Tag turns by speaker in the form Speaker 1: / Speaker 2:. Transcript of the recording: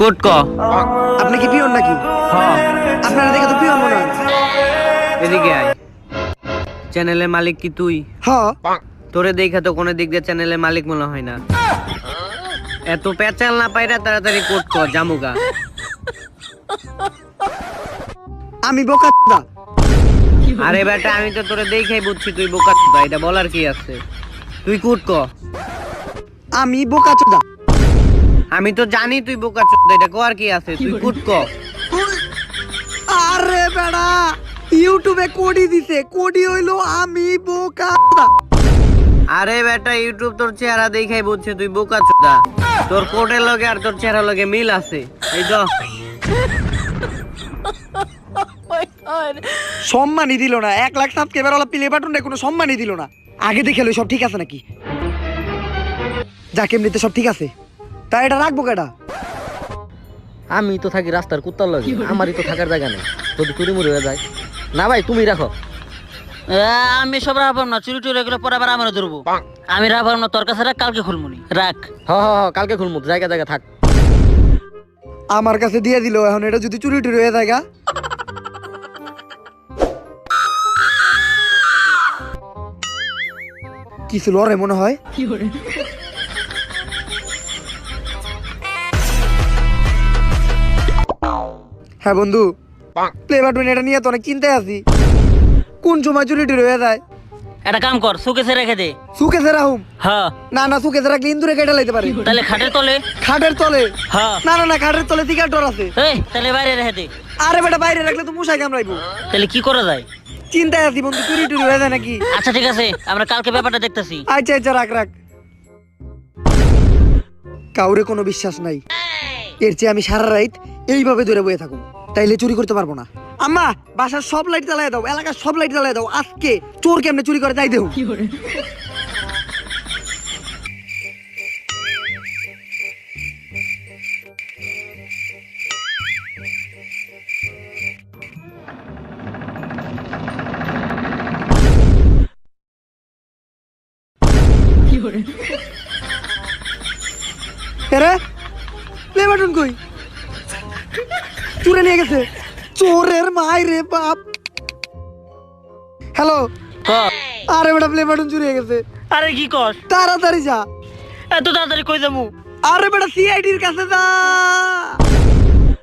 Speaker 1: Coat ক।
Speaker 2: আপনি কি পিয়ন নাকি?
Speaker 1: হ্যাঁ,
Speaker 2: আপনারা দেখে তো পিয়ন মনে হয়।
Speaker 1: এদিকে আয়। চ্যানেলের মালিক কি তুই?
Speaker 2: হ্যাঁ।
Speaker 1: তোরে দেখে তো কোনো দিক দিয়ে চ্যানেলের মালিক মনে হয় না। এত পেঁচাল না পাইরা তাড়াতাড়ি কোট ক, জামুগা।
Speaker 2: আমি বোকা চোদা।
Speaker 1: আরে বেটা, আমি তো তোরে দেখেই বুঝছি তুই বোকা চোদা, এটা বলার কি আছে? তুই কোট ক।
Speaker 2: আমি বোকা চোদা।
Speaker 1: আমি তো জানি তুই বোকা চোদা, এটা কর কি আছে? তুই কোট ক।
Speaker 2: আরে বেড়া, ইউটিউবে কোডি দিছে, কোডি হইলো আমি বোকা চোদা।
Speaker 1: আরে বেটা, ইউটিউব তোর চেহারা দেখেই বুঝছে তুই বোকা চোদা। তোর কোটের লগে আর তোর চেহারা লগে মিল আছে, এই তো।
Speaker 2: সম্মানই দিল না, 1 lakh subscriber OLA play button কোনো সম্মানই দিল না। আগে দেখে লই সব ঠিক আছে নাকি? যাকে এমনিতে সব ঠিক আছে, তাই এটা রাখবো কেডা?
Speaker 3: আমি তো থাকি রাস্তার কুত্তার লগে, আমারই তো থাকার জায়গা নেই, যদি চুরি মুড়ি হয়ে যায়। না ভাই, তুমি রাখো।
Speaker 4: আমি সব রাখবো না, চুরি টুরি এগুলো পরে আবার আমার ধরবো। আমি রাখবো না, তোর কাছে রাখ, কালকে খুলমুনি রাখ।
Speaker 3: হ হ হ, কালকে খুলমু, জায়গা জায়গা থাক।
Speaker 2: আমার কাছে দিয়ে দিল, এখন এটা যদি চুরি টুরি হয়ে যায় গা? কিছু লড়ে মনে হয়। হ্যাঁ বন্ধু, প্লে বাটন এটা নিয়ে তো অনেক চিন্তায় আছি, কোন সময় চুরি টুরি হয়ে যায়।
Speaker 4: একটা কাম কর, সুকেসে রেখে দে।
Speaker 2: সুকেছে রাহুম?
Speaker 4: হ্যাঁ,
Speaker 2: না না, সুকেছে রাখলে ইন্দুরে কেটে লাইতে পারে।
Speaker 4: তাহলে খাটের তলে।
Speaker 2: খাটের তলে?
Speaker 4: হ্যাঁ।
Speaker 2: না না না, খাটের তলে সিগার ডর আছে।
Speaker 4: এই তাহলে বাইরে রেখে দে।
Speaker 2: আরে বেটা, বাইরে রাখলে তো মশাই কামড়াইবো।
Speaker 4: তাহলে কি করা যায়?
Speaker 2: চিন্তায় আছি বন্ধু, চুরি টুরি হয়ে যায় নাকি।
Speaker 4: আচ্ছা ঠিক আছে, আমরা কালকে ব্যাপারটা দেখতেছি।
Speaker 2: আচ্ছা আচ্ছা, রাখ রাখ। কাউরে কোনো বিশ্বাস নাই, এর চেয়ে আমি সারা রাত এইভাবে ধরে বয়ে থাকুন, তাইলে চুরি করতে পারবো না। আম্মা, বাসার সব লাইট জ্বালাই দাও, এলাকার সব লাইট জ্বালাই দাও, আজকে চোর কেমনে চুরি করে তাই দেও। এরে, প্লে বাটন কই? চুরে নিয়ে গেছে, চোরের মাই রে বাপ। হ্যালো। আরে বেটা, প্লে বাটন চুরি হয়ে গেছে।
Speaker 4: আরে কি কর?
Speaker 2: তাড়াতাড়ি যা।
Speaker 4: এত তাড়াতাড়ি কই যাবো?
Speaker 2: আরে বেটা, সিআইডির কাছে যা।